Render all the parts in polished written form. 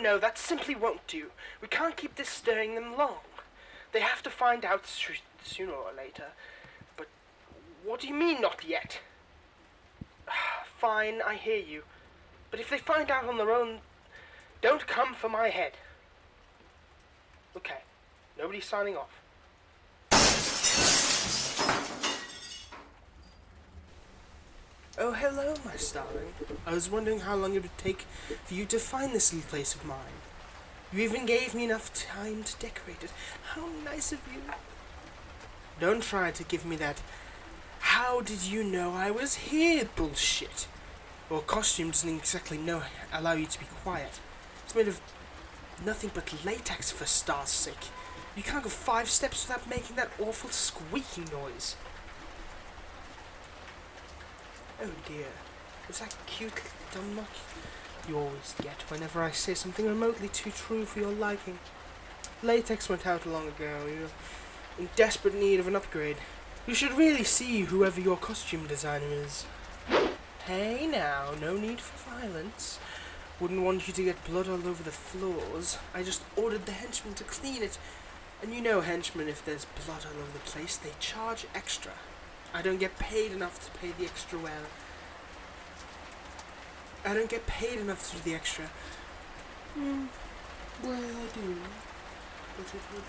No, that simply won't do. We can't keep this stirring them long. They have to find out sooner or later. But what do you mean, not yet? Fine, I hear you. But if they find out on their own, don't come for my head. Okay, nobody's signing off. Oh, hello, my darling. I was wondering how long it would take for you to find this little place of mine. You even gave me enough time to decorate it. How nice of you. Don't try to give me that "how did you know I was here" bullshit. Your costume doesn't exactly allow you to be quiet. It's made of nothing but latex, for star's sake. You can't go 5 steps without making that awful squeaking noise. Oh dear, is that cute little knock you always get whenever I say something remotely too true for your liking? Latex went out long ago. You're in desperate need of an upgrade. You should really see whoever your costume designer is. Hey now, no need for violence. Wouldn't want you to get blood all over the floors. I just ordered the henchmen to clean it. And you know henchmen, if there's blood all over the place, they charge extra. I don't get paid enough to pay the extra well. I don't get paid enough to do the extra. Well, I do. But it would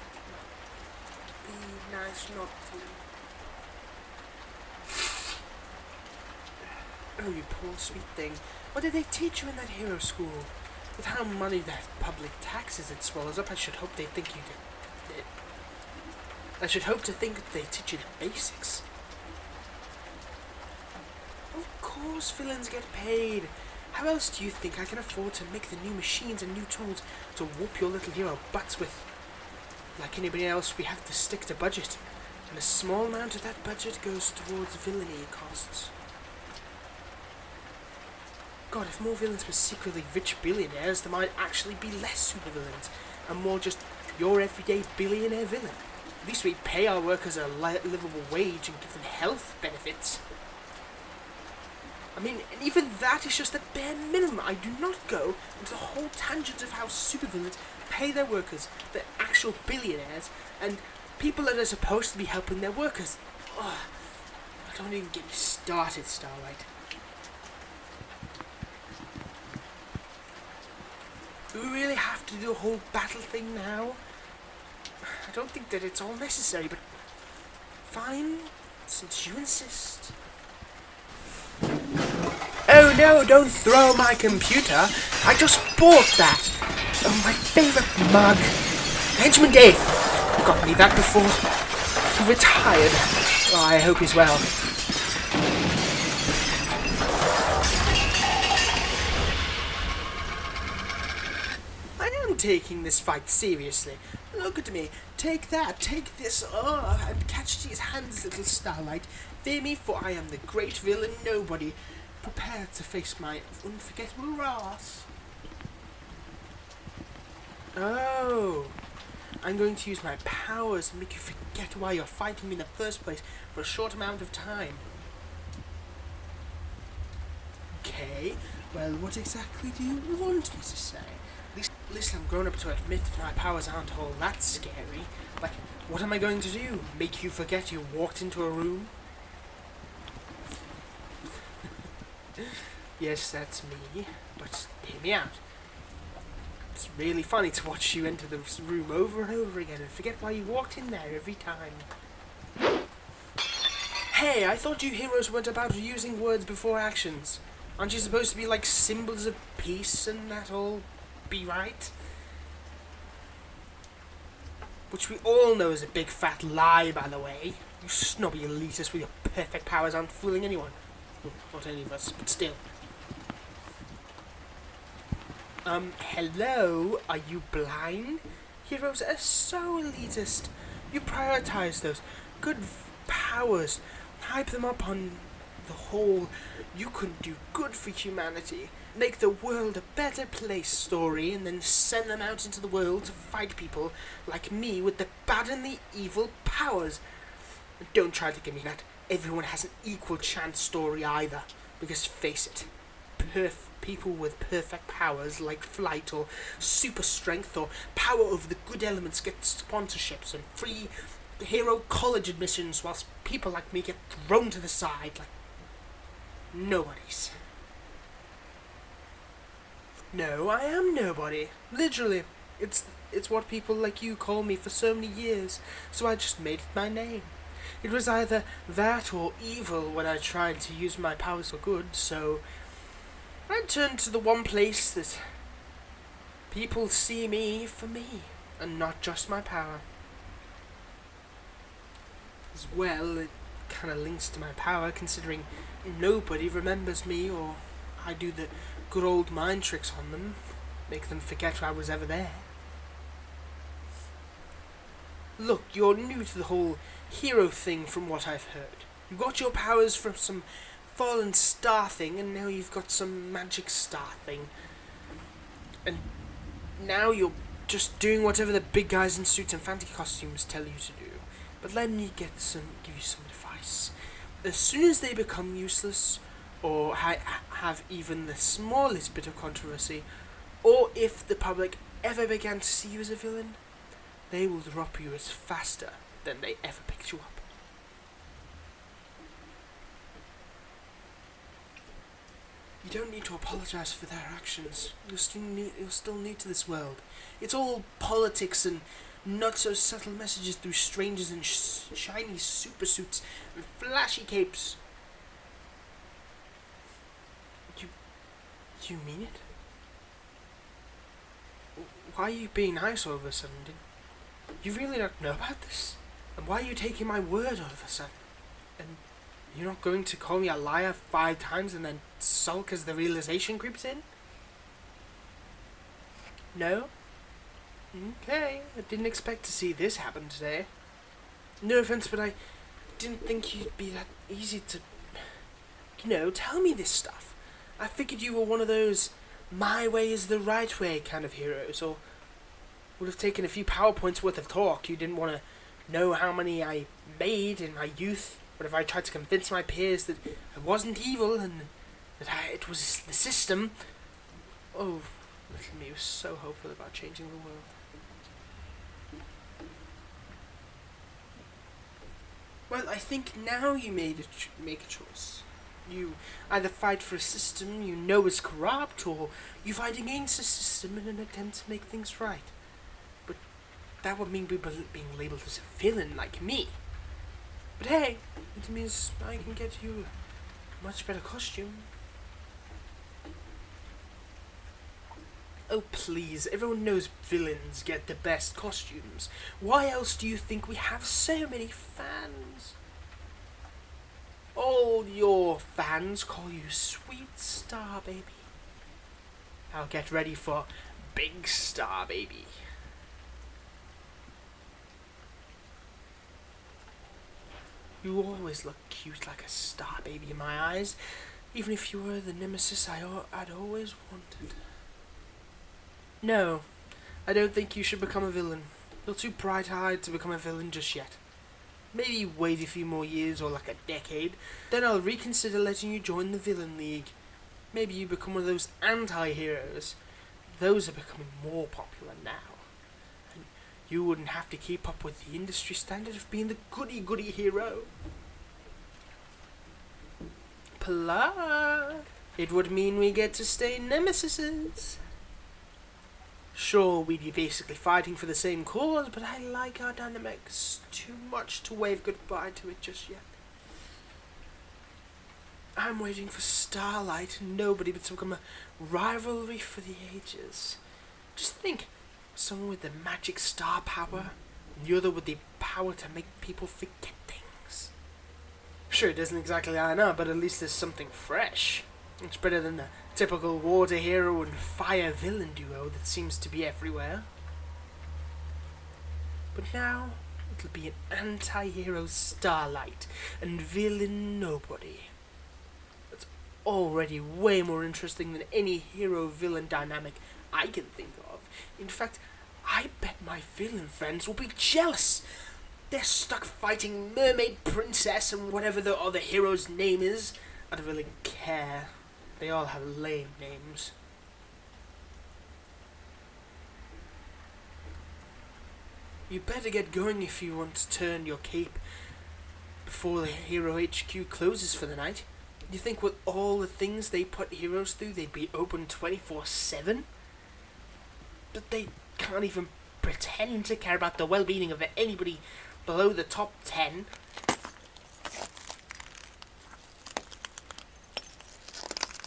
be nice not to. Oh, you poor sweet thing. What did they teach you in that hero school? With how money that public taxes it swallows up, I should hope they think you did. I should hope to think that they teach you the basics. Of course villains get paid. How else do you think I can afford to make the new machines and new tools to whoop your little hero butts with? Like anybody else, we have to stick to budget. And a small amount of that budget goes towards villainy costs. God, if more villains were secretly rich billionaires, there might actually be less supervillains, and more just your everyday billionaire villain. At least we pay our workers a livable wage and give them health benefits. I mean, and even that is just the bare minimum. I do not go into the whole tangent of how supervillains pay their workers, the actual billionaires, and people that are supposed to be helping their workers. Ugh, don't even get me started, Starlight. Do we really have to do the whole battle thing now? I don't think that it's all necessary, but fine, since you insist. Oh no, don't throw my computer. I just bought that. Oh, my favourite mug. Henchman Dave. Got me that before he retired. Oh, I hope he's well. I am taking this fight seriously. Look at me. Take that, take this, and catch these hands, little Starlight. Fear me, for I am the great villain Nobody, prepared to face my unforgettable wrath. Oh, I'm going to use my powers and make you forget why you're fighting me in the first place for a short amount of time. Okay, well, what exactly do you want me to say? At least I'm grown up to admit that my powers aren't all that scary. Like, what am I going to do? Make you forget you walked into a room? Yes, that's me, but hear me out. It's really funny to watch you enter the room over and over again and forget why you walked in there every time. Hey, I thought you heroes weren't about using words before actions. Aren't you supposed to be like symbols of peace and that all be right? Which we all know is a big fat lie, by the way. You snobby elitists with your perfect powers aren't fooling anyone. Well, not any of us, but still. Hello? Are you blind? Heroes are so elitist. You prioritize those good powers, hype them up on the whole you can do good for humanity, make the world a better place story, and then send them out into the world to fight people like me with the bad and the evil powers. Don't try to give me that everyone has an equal chance story either, because face it, people with perfect powers like flight or super strength or power over the good elements get sponsorships and free hero college admissions, whilst people like me get thrown to the side like nobodies. No, I am nobody. Literally. It's what people like you call me for so many years, so I just made it my name. It was either that or evil when I tried to use my powers for good, so I turned to the one place that people see me for me, and not just my power. As well, it kind of links to my power, considering nobody remembers me, or I do the good old mind tricks on them, make them forget I was ever there. Look, you're new to the whole hero thing from what I've heard. You got your powers from some fallen star thing, and now you've got some magic star thing. And now you're just doing whatever the big guys in suits and fancy costumes tell you to do. But let me give you some advice. As soon as they become useless, or have even the smallest bit of controversy, or if the public ever began to see you as a villain, they will drop you as faster than they ever picked you up. You don't need to apologize for their actions. You're still new to this world. It's all politics and not so subtle messages through strangers in shiny super suits and flashy capes. You mean it? Why are you being nice all of a sudden? You really don't know about this? And why are you taking my word all of a sudden? And you're not going to call me a liar 5 times and then sulk as the realization creeps in? No? Okay, I didn't expect to see this happen today. No offense, but I didn't think you'd be that easy to, tell me this stuff. I figured you were one of those my way is the right way kind of heroes, or would have taken a few PowerPoints worth of talk. You didn't want to know how many I made in my youth, but if I tried to convince my peers that I wasn't evil and that it was the system. Oh, little me was so hopeful about changing the world. Well, I think now you make a choice. You either fight for a system you know is corrupt, or you fight against the system in an attempt to make things right. But that would mean people being labelled as a villain like me. But hey, it means I can get you a much better costume. Oh please, everyone knows villains get the best costumes. Why else do you think we have so many fans? All your fans call you Sweet Star Baby. Now get ready for Big Star Baby. You always look cute like a star baby in my eyes, even if you were the nemesis I'd always wanted. No, I don't think you should become a villain. You're too bright-eyed to become a villain just yet. Maybe wait a few more years or like a decade, then I'll reconsider letting you join the Villain League. Maybe you become one of those anti-heroes. Those are becoming more popular now. And you wouldn't have to keep up with the industry standard of being the goody-goody hero. Plus, it would mean we get to stay nemesises. Sure, we'd be basically fighting for the same cause, but I like our dynamics too much to wave goodbye to it just yet. I'm waiting for Starlight and nobody but to become a rivalry for the ages. Just think, someone with the magic star power, and the other with the power to make people forget things. Sure, it doesn't exactly line up, but at least there's something fresh. It's better than the typical water hero and fire villain duo that seems to be everywhere. But now, it'll be an anti-hero Starlight and villain Nobody. That's already way more interesting than any hero-villain dynamic I can think of. In fact, I bet my villain friends will be jealous. They're stuck fighting Mermaid Princess and whatever the other hero's name is. I don't really care. They all have lame names. You better get going if you want to turn your cape before the Hero HQ closes for the night. You think with all the things they put heroes through, they'd be open 24/7? But they can't even pretend to care about the well-being of anybody below the top 10.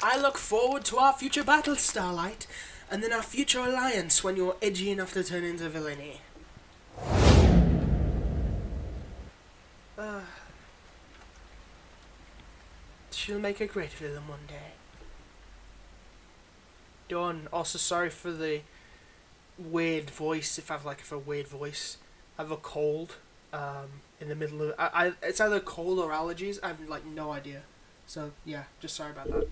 I look forward to our future battle, Starlight, and then our future alliance when you're edgy enough to turn into villainy. She'll make a great villain one day. Dawn, also sorry for the weird voice, if I have a weird voice. I have a cold, in the middle of, it's either cold or allergies, I have no idea. So yeah, just sorry about that.